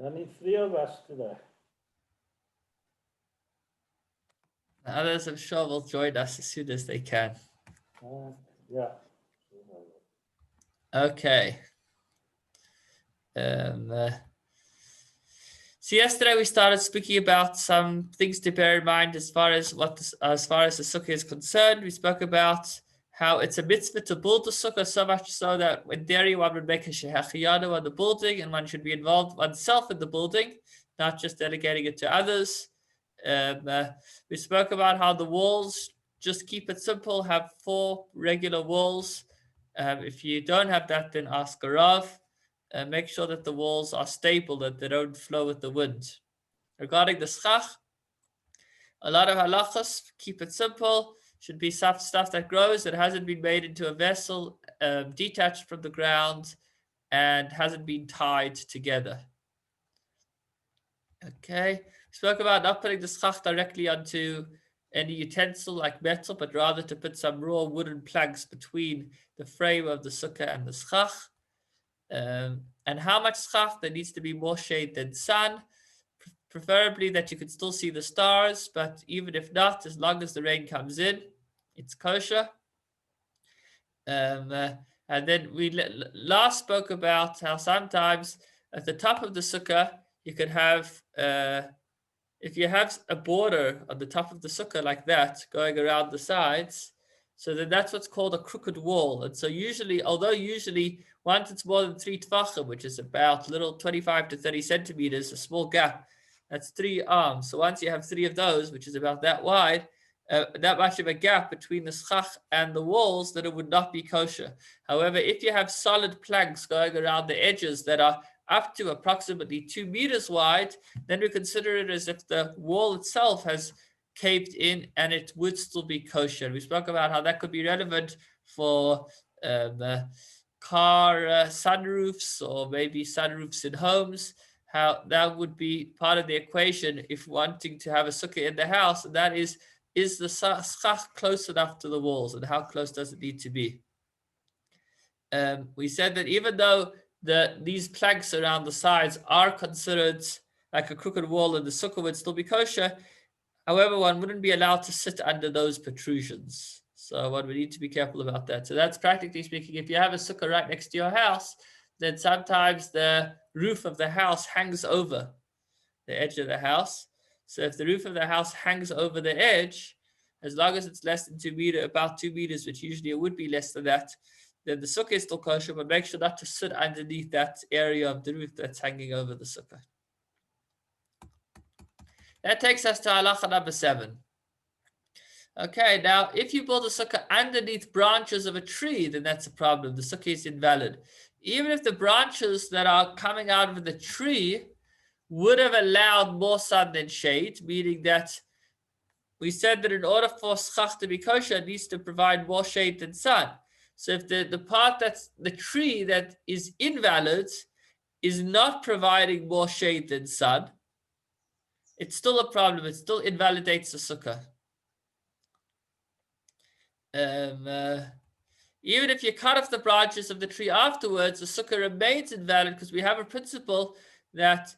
Only 3 of us today. The others, I'm sure, will join us as soon as they can. Yeah. Okay. So yesterday we started speaking about some things to bear in mind as far as as far as the sukkah is concerned. We spoke about how it's a mitzvah to build the sukkah, so much so that in theory one would make a shehachiyanu on the building, and one should be involved oneself in the building, not just delegating it to others. We spoke about how the walls, just keep it simple, have 4 regular walls. If you don't have that, then ask a Rav. Make sure that the walls are stable, that they don't flow with the wind. Regarding the schach, a lot of halachas, keep it simple, should be stuff that grows, that hasn't been made into a vessel, detached from the ground, and hasn't been tied together. Okay, we spoke about not putting the schach directly onto any utensil like metal, but rather to put some raw wooden planks between the frame of the sukkah and the schach. And how much schach? There needs to be more shade than sun, preferably that you can still see the stars, but even if not, as long as the rain comes in, it's kosher. And then we last spoke about how sometimes at the top of the sukkah you could have, if you have a border on the top of the sukkah like that going around the sides, so then that's what's called a crooked wall. And so usually, although usually once it's more than 3 tfachim, which is about little 25 to 30 centimeters, a small gap, that's 3 arms. So once you have 3 of those, which is about that wide, that much of a gap between the schach and the walls, that it would not be kosher. However, if you have solid planks going around the edges that are up to approximately 2 meters wide, then we consider it as if the wall itself has caved in and it would still be kosher. We spoke about how that could be relevant for car sunroofs, or maybe sunroofs in homes, how that would be part of the equation if wanting to have a sukkah in the house, and that is the schach close enough to the walls, and how close does it need to be? We said that even though these planks around the sides are considered like a crooked wall and the sukkah would still be kosher, however, one wouldn't be allowed to sit under those protrusions. So one would need to be careful about that. So that's practically speaking, if you have a sukkah right next to your house, then sometimes the roof of the house hangs over the edge of the house. So if the roof of the house hangs over the edge, as long as it's less than 2 meters, about 2 meters, which usually it would be less than that, then the sukkah is still kosher, but make sure not to sit underneath that area of the roof that's hanging over the sukkah. That takes us to halacha number 7. Okay, now if you build a sukkah underneath branches of a tree, then that's a problem. The sukkah is invalid. Even if the branches that are coming out of the tree would have allowed more sun than shade, meaning that we said that in order for schach to be kosher, it needs to provide more shade than sun. So if the part that's the tree that is invalid is not providing more shade than sun, it's still a problem. It still invalidates the sukkah. Even if you cut off the branches of the tree afterwards, the sukkah remains invalid, because we have a principle that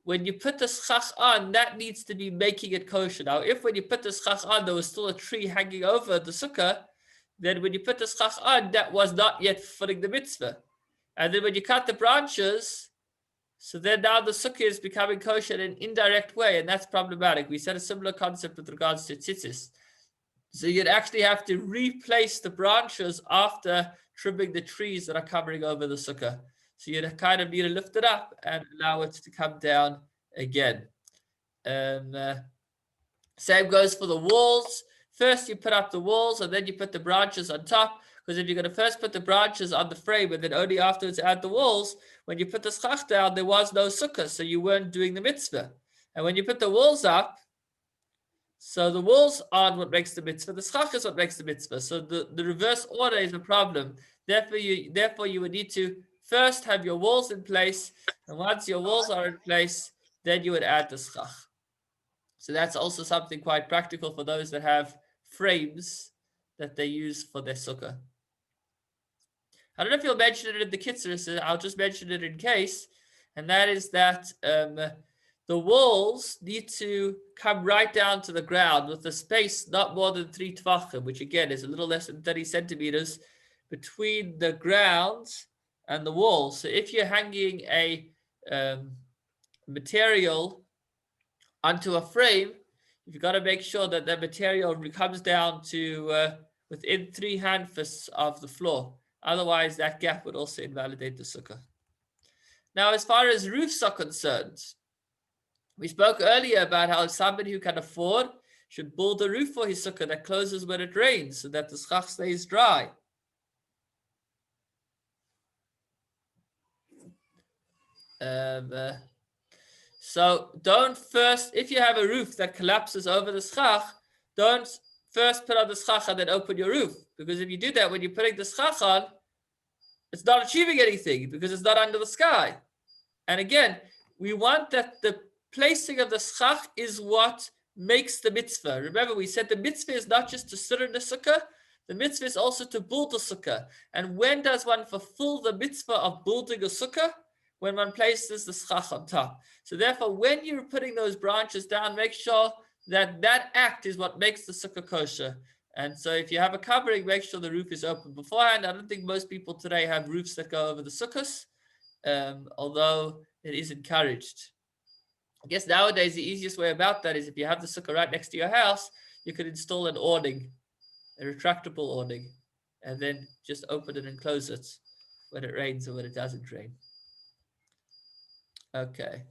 when you put the schach on, that needs to be making it kosher. Now, if when you put the schach on, there was still a tree hanging over the sukkah, then when you put the schach on, that was not yet fulfilling the mitzvah. And then when you cut the branches, so then now the sukkah is becoming kosher in an indirect way, and that's problematic. We said a similar concept with regards to tzitzis. So you'd actually have to replace the branches after trimming the trees that are covering over the sukkah. So you'd kind of need to lift it up and allow it to come down again. Same goes for the walls. First you put up the walls and then you put the branches on top. Because if you're going to first put the branches on the frame and then only afterwards add the walls, when you put the schach down, there was no sukkah, so you weren't doing the mitzvah. And when you put the walls up, so the walls aren't what makes the mitzvah, the schach is what makes the mitzvah. So the reverse order is a problem. Therefore you would need to first have your walls in place, and once your walls are in place, then you would add the schach. So that's also something quite practical for those that have frames that they use for their sukkah. I don't know if you'll mention it in the kitzur, so I'll just mention it in case. and that is that the walls need to come right down to the ground with a space not more than 3 tvachim, which again is a little less than 30 centimeters between the ground and the wall. So if you're hanging a material onto a frame, you've got to make sure that the material comes down to within 3 handfists of the floor. Otherwise, that gap would also invalidate the sukkah. Now, as far as roofs are concerned, we spoke earlier about how somebody who can afford should build a roof for his sukkah that closes when it rains so that the schach stays dry. So don't first, if you have a roof that collapses over the schach, don't first put on the schach and then open your roof. Because if you do that, when you're putting the schach on, it's not achieving anything because it's not under the sky. And again, we want that the placing of the schach is what makes the mitzvah. Remember, we said the mitzvah is not just to sit in the sukkah, the mitzvah is also to build the sukkah. And when does one fulfill the mitzvah of building a sukkah? When one places the schach on top. So therefore, when you're putting those branches down, make sure that that act is what makes the sukkah kosher. And so if you have a covering, make sure the roof is open beforehand. I don't think most people today have roofs that go over the sukkahs, although it is encouraged. I guess nowadays the easiest way about that is if you have the sukkah right next to your house, you could install an awning, a retractable awning, and then just open it and close it when it rains or when it doesn't rain. Okay.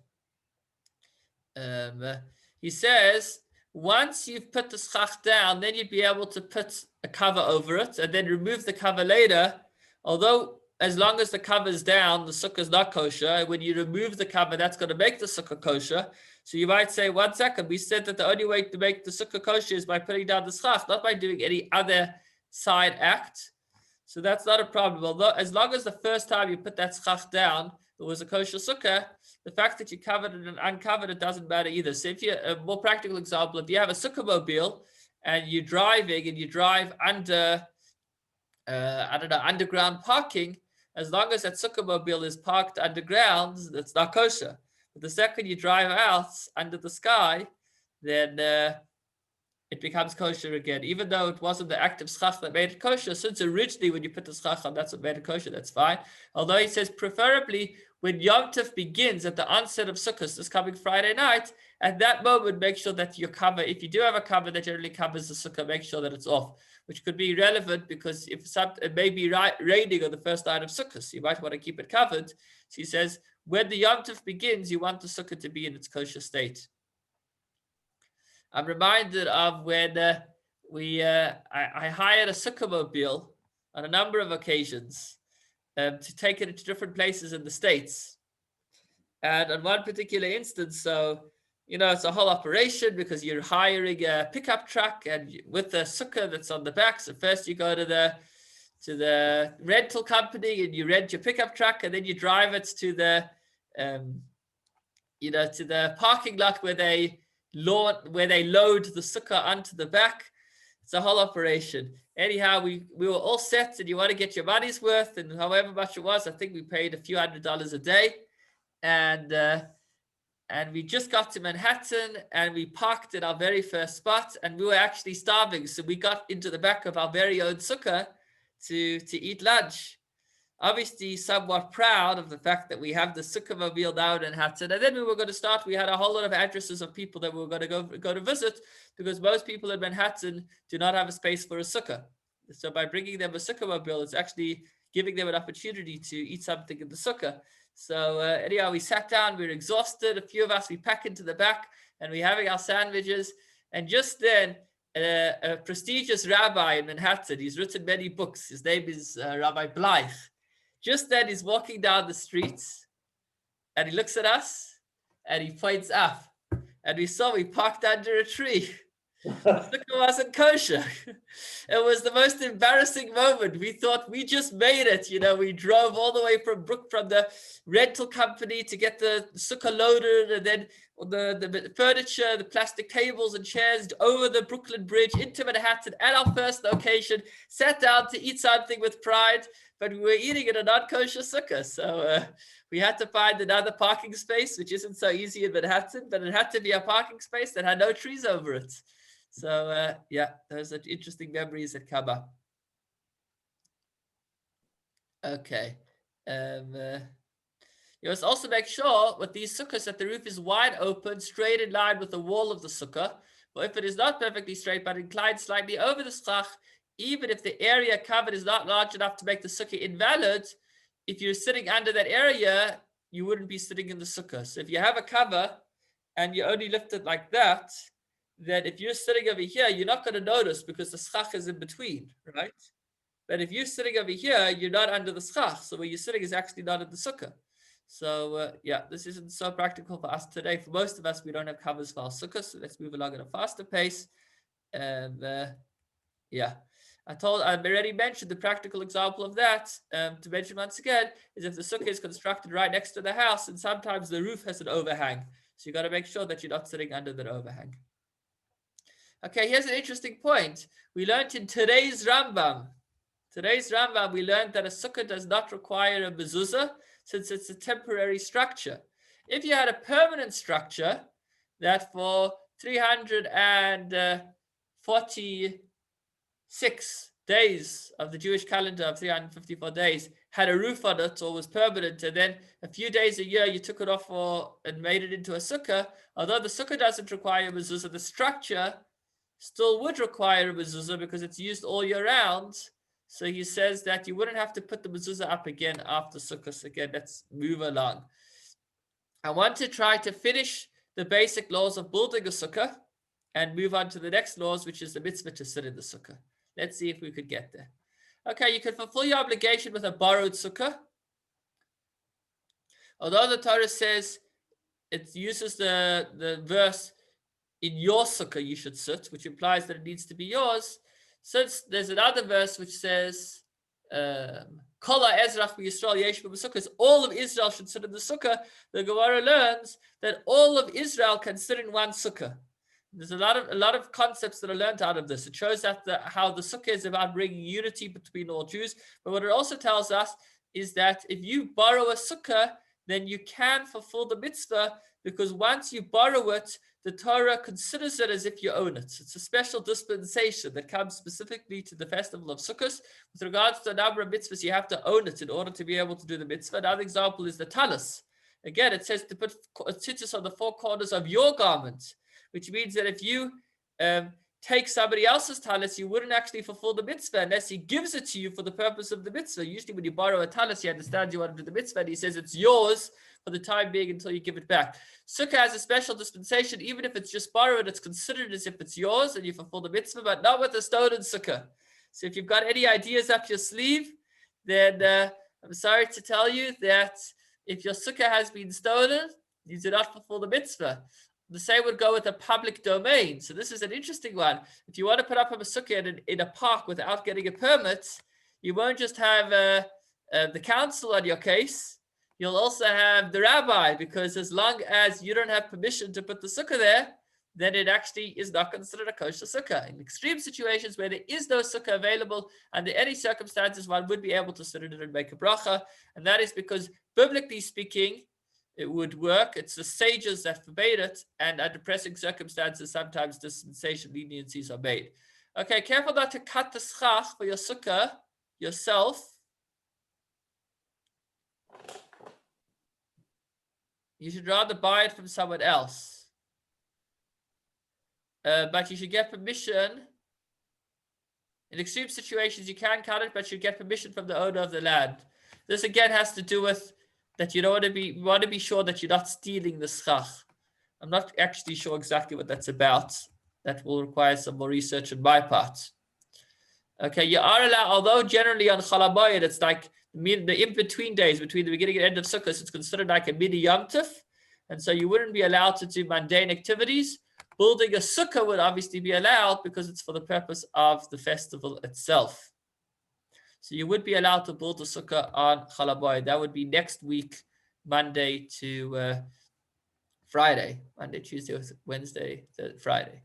He says, once you've put the schach down, then you'd be able to put a cover over it and then remove the cover later. Although, as long as the cover is down, the sukkah is not kosher. When you remove the cover, that's going to make the sukkah kosher. So you might say, 1 second, we said that the only way to make the sukkah kosher is by putting down the schach, not by doing any other side act. So that's not a problem. Although, as long as the first time you put that schach down, it was a kosher sukkah, the fact that you covered it and uncovered it doesn't matter either. So if you, a more practical example, if you have a sukkah mobile and you're driving and you drive under, underground parking, as long as that sukkah mobile is parked underground, that's not kosher. But the second you drive out under the sky, then it becomes kosher again, even though it wasn't the act of schach that made it kosher. Since originally when you put the schach on, that's what made it kosher, that's fine. Although he says preferably when Yom Tov begins at the onset of Sukkot, this coming Friday night, at that moment, make sure that your cover, if you do have a cover that generally covers the sukkah, make sure that it's off, which could be relevant because if it may be raining on the first night of Sukkot, so you might want to keep it covered. So he says, when the Yom Tov begins, you want the sukkah to be in its kosher state. I'm reminded of when I hired a sukkah mobile on a number of occasions to take it to different places in the States. And on one particular instance, so, it's a whole operation because you're hiring a pickup truck and with the sukkah that's on the back. So first you go to the rental company and you rent your pickup truck and then you drive it to the, to the parking lot where they load the sukkah onto the back. It's a whole operation. Anyhow, we were all set and you want to get your money's worth, and however much it was, I think we paid a few $100s a day. And we just got to Manhattan and we parked at our very first spot and we were actually starving. So we got into the back of our very own sukkah to eat lunch. Obviously somewhat proud of the fact that we have the sukkah mobile now in Manhattan. And then we were going to start, we had a whole lot of addresses of people that we were going to go to visit because most people in Manhattan do not have a space for a sukkah. So by bringing them a sukkah mobile, it's actually giving them an opportunity to eat something in the sukkah. So anyhow, we sat down, we were exhausted. A few of us, we pack into the back and we're having our sandwiches. And just then, a prestigious rabbi in Manhattan, he's written many books. His name is Rabbi Blythe. Just then he's walking down the streets and he looks at us and he points up and we parked under a tree. The sukkah wasn't kosher. It was the most embarrassing moment. We thought we just made it. We drove all the way from the rental company to get the sukkah loaded, and then the furniture, the plastic tables and chairs over the Brooklyn Bridge into Manhattan at our first location, sat down to eat something with pride. but we were eating in a non-kosher sukkah. So we had to find another parking space, which isn't so easy in Manhattan, but it had to be a parking space that had no trees over it. So yeah, those are interesting memories that come up. Okay. You must also make sure with these sukkahs that the roof is wide open, straight in line with the wall of the sukkah. But if it is not perfectly straight but inclined slightly over the schach, even if the area covered is not large enough to make the sukkah invalid, if you're sitting under that area, you wouldn't be sitting in the sukkah. So if you have a cover and you only lift it like that, then if you're sitting over here, you're not going to notice because the schach is in between, right? But if you're sitting over here, you're not under the schach. So where you're sitting is actually not in the sukkah. So yeah, this isn't so practical for us today. For most of us, we don't have covers for our sukkah. So let's move along at a faster pace. And yeah, I already mentioned the practical example of that. To mention once again, is if the sukkah is constructed right next to the house, and sometimes the roof has an overhang. So you got to make sure that you're not sitting under that overhang. Okay, here's an interesting point. We learned in today's Rambam, we learned that a sukkah does not require a mezuzah since it's a temporary structure. If you had a permanent structure that for 346 days of the Jewish calendar of 354 days had a roof on it or was permanent, and then a few days a year you took it off and made it into a sukkah, although the sukkah doesn't require a mezuzah, the structure still would require a mezuzah because it's used all year round. So he says that you wouldn't have to put the mezuzah up again after Sukkot. Again, let's move along. I want to try to finish the basic laws of building a sukkah and move on to the next laws, which is the mitzvah to sit in the sukkah. Let's see if we could get there. Okay, you can fulfill your obligation with a borrowed sukkah. Although the Torah says it uses the verse, in your sukkah you should sit, which implies that it needs to be yours. Since there's another verse which says, Kol Ezrach Yisrael Yesh B'Sukkah, all of Israel should sit in the sukkah. The Gemara learns that all of Israel can sit in one sukkah. There's a lot of concepts that are learned out of this. It shows that how the sukkah is about bringing unity between all Jews. But what it also tells us is that if you borrow a sukkah, then you can fulfill the mitzvah, because once you borrow it, the Torah considers it as if you own it. It's a special dispensation that comes specifically to the festival of Sukkot. With regards to a number of mitzvahs, you have to own it in order to be able to do the mitzvah. Another example is the talis. Again, it says to put tzitzis on the four corners of your garment, which means that if you take somebody else's talis, you wouldn't actually fulfill the mitzvah unless he gives it to you for the purpose of the mitzvah. Usually when you borrow a talis, he understands you want to do the mitzvah, and he says it's yours for the time being until you give it back. Sukkah has a special dispensation. Even if it's just borrowed, it's considered as if it's yours and you fulfill the mitzvah, but not with a stolen sukkah. So if you've got any ideas up your sleeve, then I'm sorry to tell you that if your sukkah has been stolen, you do not fulfill the mitzvah. The same would go with a public domain. So this is an interesting one. If you want to put up a sukkah in a park without getting a permit, you won't just have the council on your case. You'll also have the rabbi, because as long as you don't have permission to put the sukkah there, then it actually is not considered a kosher sukkah. In extreme situations where there is no sukkah available, under any circumstances, one would be able to sit in it and make a bracha. And that is because, biblically speaking, it would work. It's the sages that forbade it, and under pressing circumstances, sometimes dispensation leniencies are made. Okay, careful not to cut the schach for your sukkah yourself. You should rather buy it from someone else. But you should get permission. In extreme situations, you can cut it, but you get permission from the owner of the land. This again has to do with that you want to be sure that you're not stealing the schach. I'm not actually sure exactly what that's about. That will require some more research on my part. Okay, you are allowed, although generally on Chol HaMoed, it's like the in-between days between the beginning and end of Sukkot, it's considered like a mini Yom Tov, and so you wouldn't be allowed to do mundane activities. Building a sukkah would obviously be allowed because it's for the purpose of the festival itself. So you would be allowed to build a sukkah on Chol HaMoed. That would be next week, Monday to Friday. Monday, Tuesday, Wednesday, Friday.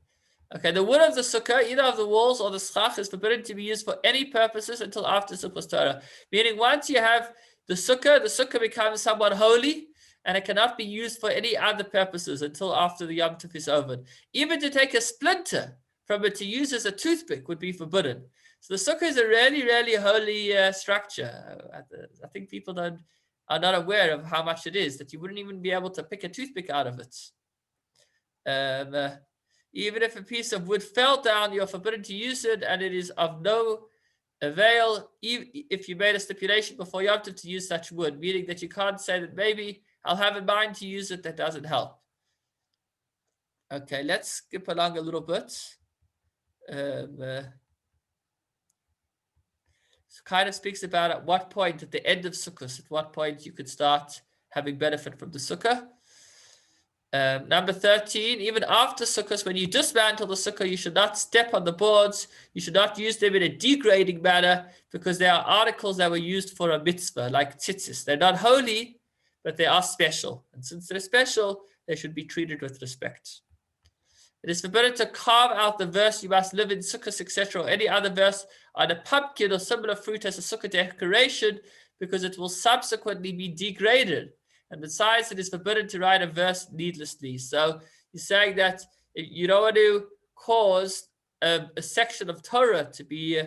Okay, the wood of the sukkah, either of the walls or the schach, is forbidden to be used for any purposes until after Sukkot Torah. Meaning, once you have the sukkah becomes somewhat holy, and it cannot be used for any other purposes until after the Yom Tov is over. Even to take a splinter from it to use as a toothpick would be forbidden. So the sukkah is a really, really holy structure. I think people are not aware of how much it is, that you wouldn't even be able to pick a toothpick out of it. Even if a piece of wood fell down, you're forbidden to use it, and it is of no avail if you made a stipulation before Yom Tov to use such wood, meaning that you can't say that maybe I'll have in mind to use it. That doesn't help. Okay, let's skip along a little bit. Kind of speaks about at what point at the end of Sukkot, at what point you could start having benefit from the Sukkah. Number 13, even after Sukkot, when you dismantle the Sukkah, you should not step on the boards. You should not use them in a degrading manner, because they are articles that were used for a mitzvah, like tzitzis. They're not holy, but they are special. And since they're special, they should be treated with respect. It is forbidden to carve out the verse, you must live in Sukkot, etc., or any other verse on a pumpkin or similar fruit as a Sukkah decoration, because it will subsequently be degraded. And besides, it is forbidden to write a verse needlessly. So he's saying that you don't want to cause a section of Torah to be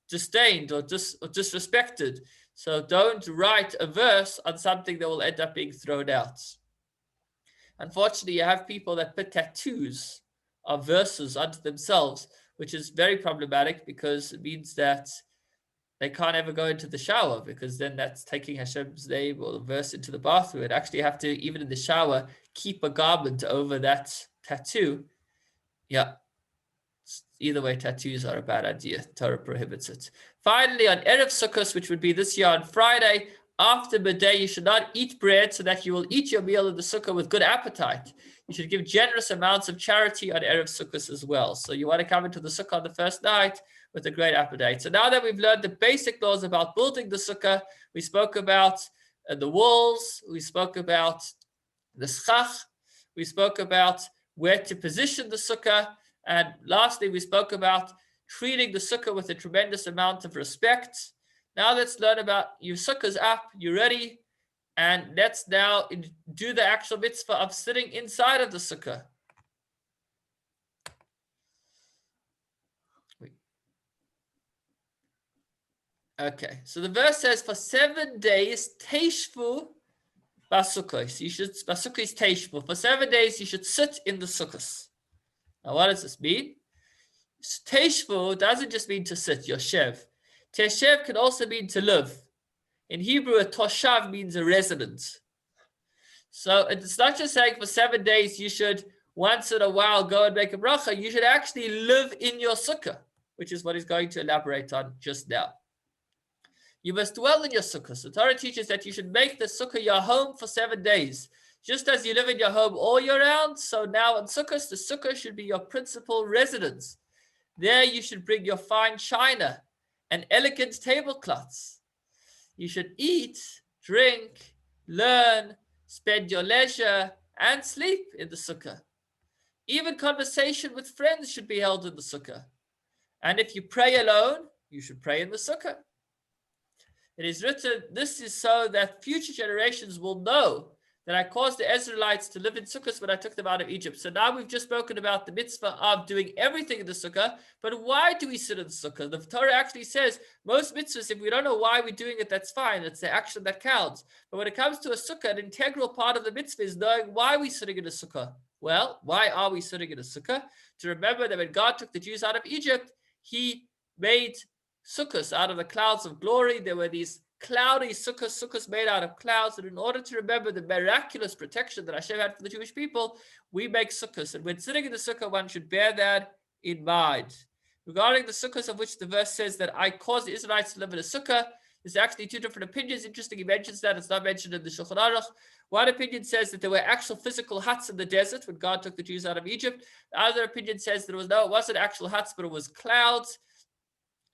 disdained or disrespected. So don't write a verse on something that will end up being thrown out. Unfortunately, you have people that put tattoos of verses onto themselves, which is very problematic, because it means that they can't ever go into the shower, because then that's taking Hashem's name or the verse into the bathroom. They'd actually have to, even in the shower, keep a garment over that tattoo. Yeah. Either way, tattoos are a bad idea. Torah prohibits it. Finally, on Erev Sukkot, which would be this year on Friday, after midday, you should not eat bread, so that you will eat your meal in the sukkah with good appetite. You should give generous amounts of charity on Erev Sukkot as well. So you want to come into the sukkah on the first night with a great appetite. So now that we've learned the basic laws about building the sukkah, we spoke about the walls, we spoke about the schach, we spoke about where to position the sukkah, and lastly, we spoke about treating the sukkah with a tremendous amount of respect. Now let's learn about your sukkah's up, you're ready, and let's now do the actual mitzvah of sitting inside of the sukkah. Okay, so the verse says, for 7 days, teishvu basukkos. You should, basukkos teishvu. For 7 days, you should sit in the sukkahs. Now, what does this mean? Teishvu doesn't just mean to sit, yoshev. Teshev can also mean to live. In Hebrew, a toshav means a resident. So it's not just saying for 7 days you should once in a while go and make a bracha. You should actually live in your sukkah, which is what he's going to elaborate on just now. You must dwell in your sukkah. So Torah teaches that you should make the sukkah your home for 7 days. Just as you live in your home all year round, so now in sukkahs, the sukkah should be your principal residence. There you should bring your fine china and elegant tablecloths. You should eat, drink, learn, spend your leisure, and sleep in the sukkah. Even conversation with friends should be held in the sukkah. And if you pray alone, you should pray in the sukkah. It is written, this is so that future generations will know that I caused the Israelites to live in sukkahs when I took them out of Egypt. So now we've just spoken about the mitzvah of doing everything in the sukkah, but why do we sit in the sukkah? The Torah actually says most mitzvahs, if we don't know why we're doing it, that's fine. It's the action that counts. But when it comes to a sukkah, an integral part of the mitzvah is knowing why we're sitting in a sukkah. Well, why are we sitting in a sukkah? To remember that when God took the Jews out of Egypt, he made sukkahs out of the clouds of glory. There were these cloudy sukkahs made out of clouds, and in order to remember the miraculous protection that Hashem had for the Jewish people, we make sukkahs. And when sitting in the sukkah, one should bear that in mind. Regarding the sukkahs of which the verse says that I caused the Israelites to live in a sukkah, there's actually two different opinions. Interesting, he mentions that. It's not mentioned in the Shulchan Aruch. One opinion says that there were actual physical huts in the desert when God took the Jews out of Egypt. The other opinion says that it wasn't actual huts, but it was clouds.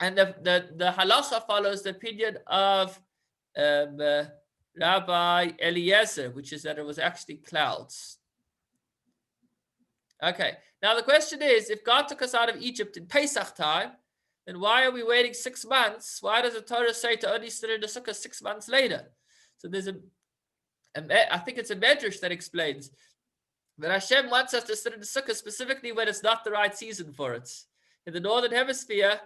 And the halacha follows the opinion of Rabbi Eliezer, which is that it was actually clouds. Okay, Now the question is, if God took us out of Egypt in Pesach time, then why are we waiting 6 months? Why does the Torah say to only sit in the sukkah 6 months later? So there's I think it's a medrash that explains that Hashem wants us to sit in the sukkah specifically when it's not the right season for it. In the northern hemisphere,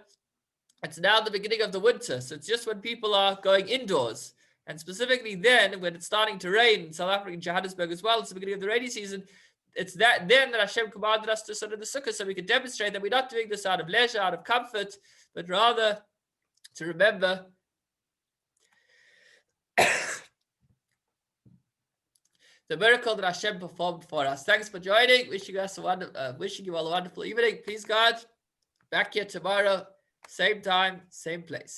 it's now the beginning of the winter, so it's just when people are going indoors. And specifically then, when it's starting to rain in South Africa and Johannesburg as well, it's the beginning of the rainy season. It's then that Hashem commanded us to sit in the sukkah, so we can demonstrate that we're not doing this out of leisure, out of comfort, but rather to remember the miracle that Hashem performed for us. Thanks for joining. Wishing you all a wonderful evening. Please God, back here tomorrow, same time, same place.